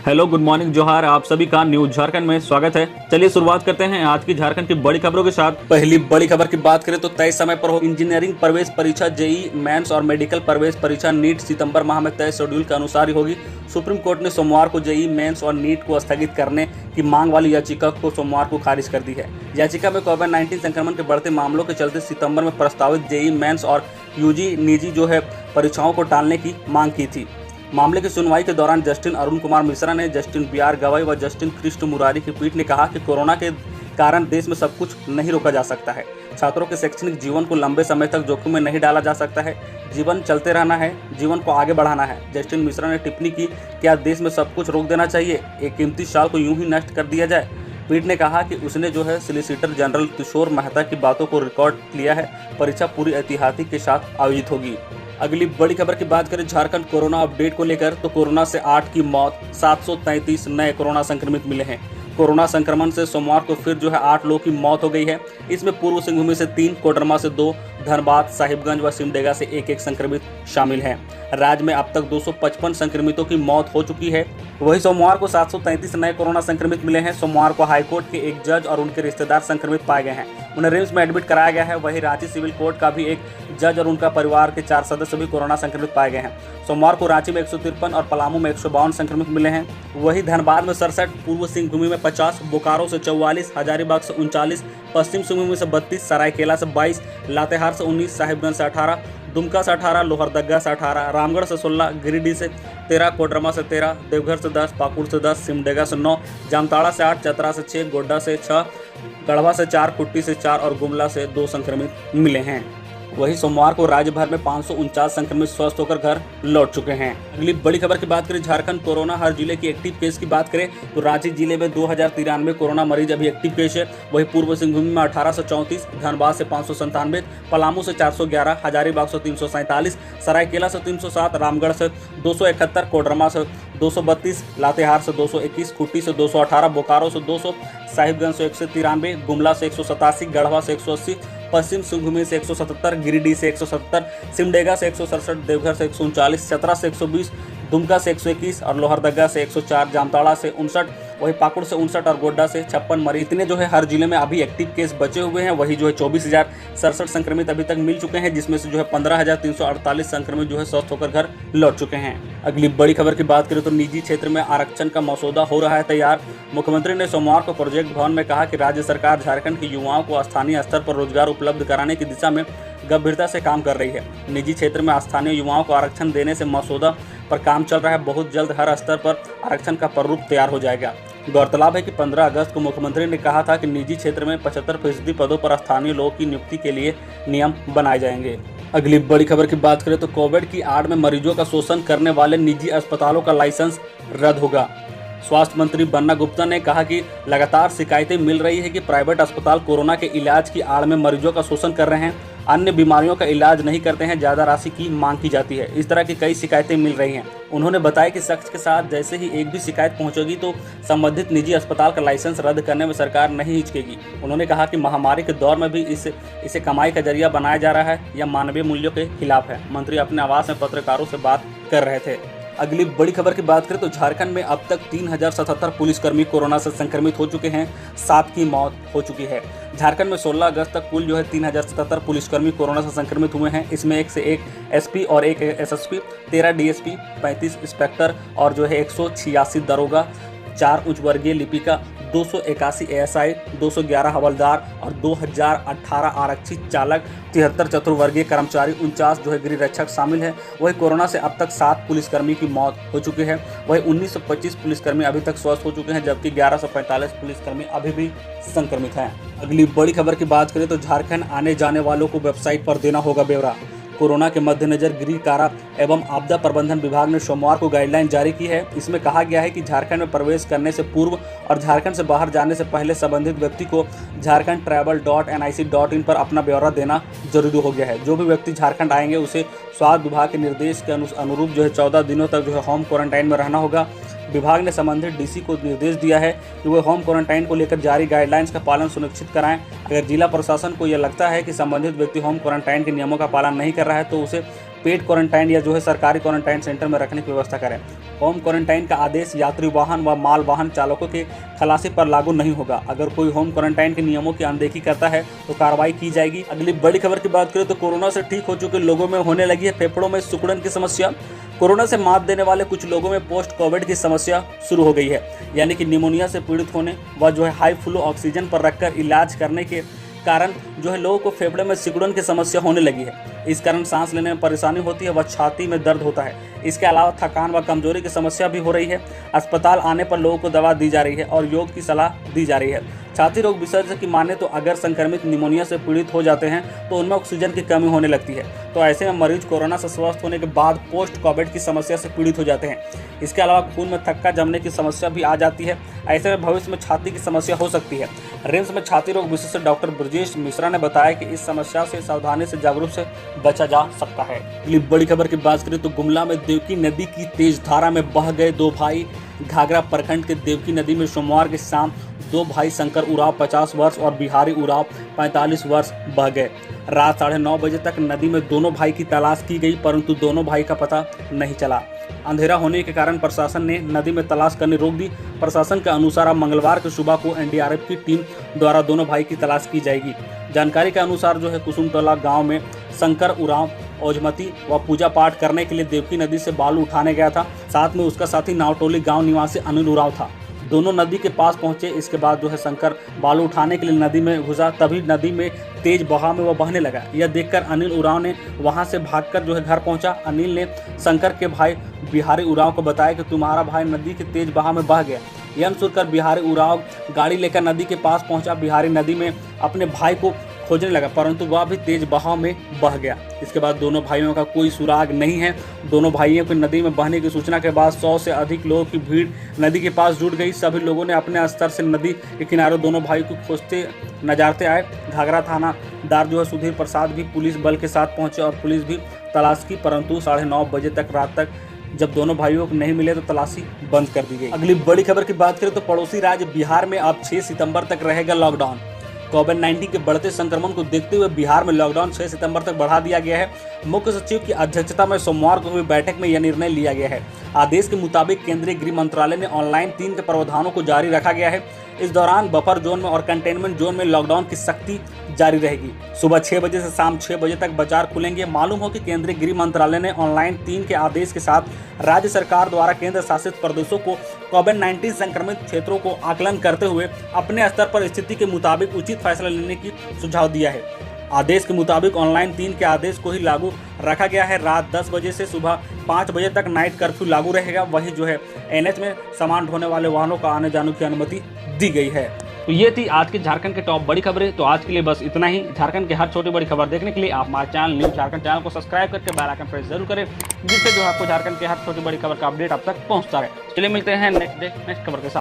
Hello, good morning, जोहार। आप सभी का न्यूज झारखंड में स्वागत है। चलिए शुरुआत करते हैं आज की झारखंड की बड़ी खबरों के साथ। पहली बड़ी खबर की बात करें तो तय समय पर हो इंजीनियरिंग प्रवेश परीक्षा, जेई मेंस और मेडिकल प्रवेश परीक्षा नीट सितंबर माह में तय शेड्यूल के अनुसार ही होगी। सुप्रीम कोर्ट ने सोमवार को जेई मेंस और नीट को स्थगित करने की मांग वाली याचिका को सोमवार को खारिज कर दी है। याचिका में कोविड-19 संक्रमण के बढ़ते मामलों के चलते सितंबर में प्रस्तावित जेई मेंस और यूजी निजी परीक्षाओं को टालने की मांग की थी। मामले की सुनवाई के दौरान जस्टिस अरुण कुमार मिश्रा ने, जस्टिस बी.आर. गवाई व जस्टिस कृष्ण मुरारी की पीठ ने कहा कि कोरोना के कारण देश में सब कुछ नहीं रोका जा सकता है। छात्रों के शैक्षणिक जीवन को लंबे समय तक जोखिम में नहीं डाला जा सकता है। जीवन चलते रहना है, जीवन को आगे बढ़ाना है। जस्टिस मिश्रा ने टिप्पणी की, क्या देश में सब कुछ रोक देना चाहिए? एक कीमती साल को यूं ही नष्ट कर दिया जाए? पीठ ने कहा कि उसने सॉलिसिटर जनरल किशोर मेहता की बातों को रिकॉर्ड लिया है। परीक्षा पूरी एहतियाती के साथ आयोजित होगी। अगली बड़ी खबर की बात करें झारखंड कोरोना अपडेट को लेकर तो कोरोना से 8 की मौत, 733 नए कोरोना संक्रमित मिले हैं। कोरोना संक्रमण से सोमवार को फिर 8 लोगों की मौत हो गई है। इसमें पूर्व सिंहभूम से 3, कोडरमा से 2, धनबाद, साहिबगंज व सिमडेगा से एक संक्रमित शामिल हैं। राज्य में अब तक 255 संक्रमितों की मौत हो चुकी है। वहीं सोमवार को 733 नए कोरोना संक्रमित मिले हैं। सोमवार को हाईकोर्ट के एक जज और उनके रिश्तेदार संक्रमित पाए गए हैं। उन्हें रिम्स में एडमिट कराया गया है। वहीं रांची सिविल कोर्ट का भी एक जज और उनका परिवार के 4 सदस्य भी कोरोना संक्रमित पाए गए हैं। सोमवार को रांची में 153 और पलामू में 152 संक्रमित मिले हैं। वहीं धनबाद में 67, पूर्व सिंहभूम में 50, बोकारो से 44, हजारीबाग से 39, पश्चिम सिंहभूम से 32, सरायकेला से 22, लातेहार से 19, साहिबगंज से 18, दुमका से 18, लोहरदगा से 18, रामगढ़ से 16, गिरिडीह से 13, कोडरमा से 13, देवघर से 10, पाकुड़ से 10, सिमडेगा से 9, जामताड़ा से 8, चतरा से 6, गोड्डा से 6, गढ़वा से 4, कुट्टी से 4 और गुमला से 2 संक्रमित मिले हैं। वहीं सोमवार को राज्य भर में 549 संक्रमित स्वस्थ होकर घर लौट चुके हैं। अगली बड़ी खबर की बात करें झारखंड कोरोना हर जिले की एक्टिव केस की बात करें तो रांची जिले में 2093 कोरोना मरीज अभी एक्टिव केस है। वहीं पूर्व सिंहभूम में 1834, धनबाद से 597, पलामू से 411, हजारीबाग से 347, सरायकेला से 307, रामगढ़ से 271, कोडरमा से 232, लातेहार से 221, कुट्टी से 218, बोकारो से 200, साहिबगंज से 193, गुमला से 187, गढ़वा से 180, पश्चिम सिंहभूम से 177, गिरिडीह से 170, सिमडेगा से 167, देवघर से 139, चतरा से 120, दुमका से 121 और लोहरदगा से 104, जामताड़ा से 59, वही पाकुड़ से 59 और गोड्डा से 56 मरीज इतने हर जिले में अभी एक्टिव केस बचे हुए हैं। वही 24,067 संक्रमित अभी तक मिल चुके हैं, जिसमें से 15,348 संक्रमित स्वस्थ होकर घर लौट चुके हैं। अगली बड़ी खबर की बात करें तो निजी क्षेत्र में आरक्षण का मसौदा हो रहा है तैयार। मुख्यमंत्री ने सोमवार को प्रोजेक्ट भवन में कहा कि राज्य सरकार झारखंड के युवाओं को स्थानीय स्तर पर रोजगार उपलब्ध कराने की दिशा में गंभीरता से काम कर रही है। निजी क्षेत्र में स्थानीय युवाओं को आरक्षण देने से मसौदा पर काम चल रहा है। बहुत जल्द हर स्तर पर आरक्षण का प्रारूप तैयार हो जाएगा। गौरतलब है कि 15 अगस्त को मुख्यमंत्री ने कहा था कि निजी क्षेत्र में 75% पदों पर स्थानीय लोगों की नियुक्ति के लिए नियम बनाए जाएंगे। अगली बड़ी खबर की बात करें तो कोविड की आड़ में मरीजों का शोषण करने वाले निजी अस्पतालों का लाइसेंस रद्द होगा। स्वास्थ्य मंत्री बन्ना गुप्ता ने कहा कि लगातार शिकायतें मिल रही है कि प्राइवेट अस्पताल कोरोना के इलाज की आड़ में मरीजों का शोषण कर रहे हैं, अन्य बीमारियों का इलाज नहीं करते हैं, ज़्यादा राशि की मांग की जाती है। इस तरह की कई शिकायतें मिल रही हैं। उन्होंने बताया कि शख्स के साथ जैसे ही एक भी शिकायत पहुंचेगी तो संबंधित निजी अस्पताल का लाइसेंस रद्द करने में सरकार नहीं हिचकेगी। उन्होंने कहा कि महामारी के दौर में भी इसे कमाई का जरिया बनाया जा रहा है या मानवीय मूल्यों के खिलाफ है। मंत्री अपने आवास में पत्रकारों से बात कर रहे थे। अगली बड़ी खबर की बात करें तो झारखंड में अब तक 3077 पुलिसकर्मी कोरोना से संक्रमित हो चुके हैं। 7 की मौत हो चुकी है। झारखंड में 16 अगस्त तक कुल 3077 पुलिसकर्मी कोरोना से संक्रमित हुए हैं। इसमें 1 से 1 एसपी और 1 एसएसपी, 13 डीएसपी, 35 इंस्पेक्टर और 186 दरोगा, 4 उच्च वर्गीय लिपिका, 281 एएसआई, 211 हवलदार और 2018 आरक्षित चालक, 73 चतुर्वर्गीय कर्मचारी, 49 गृह रक्षक शामिल है। वही कोरोना से अब तक 7 पुलिसकर्मी की मौत हो चुकी है। वही 1925 पुलिसकर्मी अभी तक स्वस्थ हो चुके हैं, जबकि 1145 पुलिसकर्मी अभी भी संक्रमित हैं। अगली बड़ी खबर की बात करें तो झारखंड आने जाने वालों को वेबसाइट पर देना होगा ब्यौरा। कोरोना के मद्देनजर गृह कारा एवं आपदा प्रबंधन विभाग ने सोमवार को गाइडलाइन जारी की है। इसमें कहा गया है कि झारखंड में प्रवेश करने से पूर्व और झारखंड से बाहर जाने से पहले संबंधित व्यक्ति को झारखंड-travel.nic.in पर अपना ब्यौरा देना जरूरी हो गया है। जो भी व्यक्ति झारखंड आएंगे उसे स्वास्थ्य विभाग के निर्देश के अनुरूप 14 दिनों तक होम क्वारंटाइन में रहना होगा। विभाग ने संबंधित डीसी को निर्देश दिया है कि वे होम क्वारंटाइन को लेकर जारी गाइडलाइंस का पालन सुनिश्चित कराएं। अगर जिला प्रशासन को यह लगता है कि संबंधित व्यक्ति होम क्वारंटाइन के नियमों का पालन नहीं कर रहा है तो उसे पेड क्वारंटाइन या जो है सरकारी क्वारंटाइन सेंटर में रखने की व्यवस्था करें। होम क्वारंटाइन का आदेश यात्री वाहन व माल वाहन चालकों के खलासी पर लागू नहीं होगा। अगर कोई होम क्वारंटाइन के नियमों की अनदेखी करता है तो कार्रवाई की जाएगी। अगली बड़ी खबर की बात करें तो कोरोना से ठीक हो चुके लोगों में होने लगी है फेफड़ों में सिकुड़न की समस्या। कोरोना से मात देने वाले कुछ लोगों में पोस्ट कोविड की समस्या शुरू हो गई है, यानी कि निमोनिया से पीड़ित होने व जो है हाई फ्लो ऑक्सीजन पर रखकर इलाज करने के कारण जो है लोगों को फेफड़े में सिकुड़न की समस्या होने लगी है। इस कारण सांस लेने में परेशानी होती है व छाती में दर्द होता है। इसके अलावा थकान व कमजोरी की समस्या भी हो रही है। अस्पताल आने पर लोगों को दवा दी जा रही है और योग की सलाह दी जा रही है। छाती रोग विशेषज्ञ की माने तो अगर संक्रमित निमोनिया से पीड़ित हो जाते हैं तो उनमें ऑक्सीजन की कमी होने लगती है, तो ऐसे में मरीज कोरोना से स्वस्थ होने के बाद पोस्ट कोविड की समस्या से पीड़ित हो जाते हैं। इसके अलावा खून में थक्का जमने की समस्या भी आ जाती है। ऐसे में भविष्य में छाती की समस्या हो सकती है। रिम्स में छाती रोग विशेषज्ञ डॉक्टर ब्रजेश मिश्रा ने बताया कि इस समस्या से सावधानी से जागरूक से बचा जा सकता है। अगली बड़ी खबर की बात करें तो गुमला में देवकी नदी की तेज धारा में बह गए दो भाई। घाघरा प्रखंड के देवकी नदी में सोमवार की शाम दो भाई शंकर उरांव 50 वर्ष और बिहारी उरांव 45 वर्ष बह गए। रात 9:30 बजे तक नदी में दोनों भाई की तलाश की गई, परंतु दोनों भाई का पता नहीं चला। अंधेरा होने के कारण प्रशासन ने नदी में तलाश करनी रोक दी। प्रशासन के अनुसार अब मंगलवार की सुबह को एनडीआरएफ की टीम द्वारा दोनों भाई की तलाश की जाएगी। जानकारी के अनुसार जो है कुसुमटोला गांव में शंकर उरांव औजमती व पूजा पाठ करने के लिए देवकी नदी से बालू उठाने गया था। साथ में उसका साथी नावटोली गांव निवासी अनिल उरांव था। दोनों नदी के पास पहुंचे। इसके बाद जो है शंकर बालू उठाने के लिए नदी में घुसा, तभी नदी में तेज बहाव में वह बहने लगा। यह देखकर अनिल उरांव ने वहां से भागकर जो है घर पहुंचा। अनिल ने शंकर के भाई बिहारी उरांव को बताया कि तुम्हारा भाई नदी के तेज बहाव में बह गया। यह सुनकर बिहारी उरांव गाड़ी लेकर नदी के पास पहुंचा। बिहारी नदी में अपने भाई को खोजने लगा, परंतु वह भी तेज बहाव में बह गया। इसके बाद दोनों भाइयों का कोई सुराग नहीं है। दोनों भाइयों को नदी में बहने की सूचना के बाद 100 से अधिक लोगों की भीड़ नदी के पास जुट गई। सभी लोगों ने अपने स्तर से नदी के किनारे दोनों भाई को खोजते नजारते आए। घाघरा थानादार जो है सुधीर प्रसाद भी पुलिस बल के साथ पहुंचे और पुलिस भी तलाश की, परंतु 9:30 बजे तक रात तक जब दोनों भाइयों को नहीं मिले तो तलाशी बंद कर दी गई। अगली बड़ी खबर की बात करें तो पड़ोसी राज्य बिहार में अब 6 सितंबर तक रहेगा लॉकडाउन। कोविड-19 के बढ़ते संक्रमण को देखते हुए बिहार में लॉकडाउन 6 सितंबर तक बढ़ा दिया गया है। मुख्य सचिव की अध्यक्षता में सोमवार को हुई बैठक में यह निर्णय लिया गया है। आदेश के मुताबिक केंद्रीय गृह मंत्रालय ने ऑनलाइन 3 के प्रावधानों को जारी रखा गया है। इस दौरान बफर जोन में और कंटेनमेंट जोन में लॉकडाउन की सख्ती जारी रहेगी। सुबह 6 बजे से शाम 6 बजे तक बाजार खुलेंगे। मालूम हो कि केंद्रीय गृह मंत्रालय ने ऑनलाइन 3 के आदेश के साथ राज्य सरकार द्वारा केंद्र शासित प्रदेशों को कोविड-19 संक्रमित क्षेत्रों को आकलन करते हुए अपने स्तर पर स्थिति के मुताबिक उचित फैसला लेने की सुझाव दिया है। आदेश के मुताबिक ऑनलाइन 3 के आदेश को ही लागू रखा गया है। रात 10 बजे से सुबह 5 बजे तक नाइट कर्फ्यू लागू रहेगा। वही जो है एनएच में सामान ढोने वाले वाहनों का आने जाने की अनुमति दी गई है। तो ये थी आज के झारखंड के टॉप बड़ी खबरें। तो आज के लिए बस इतना ही। झारखंड के हर छोटी बड़ी खबर देखने के लिए आप हमारे चैनल न्यूज़ झारखंड चैनल को सब्सक्राइब करके बेल आइकन प्रेस जरूर करें, जिससे जो आपको झारखंड के हर छोटी बड़ी खबर का अपडेट अब तक पहुंचता रहे। चलिए मिलते हैं नेक्स्ट खबर के साथ।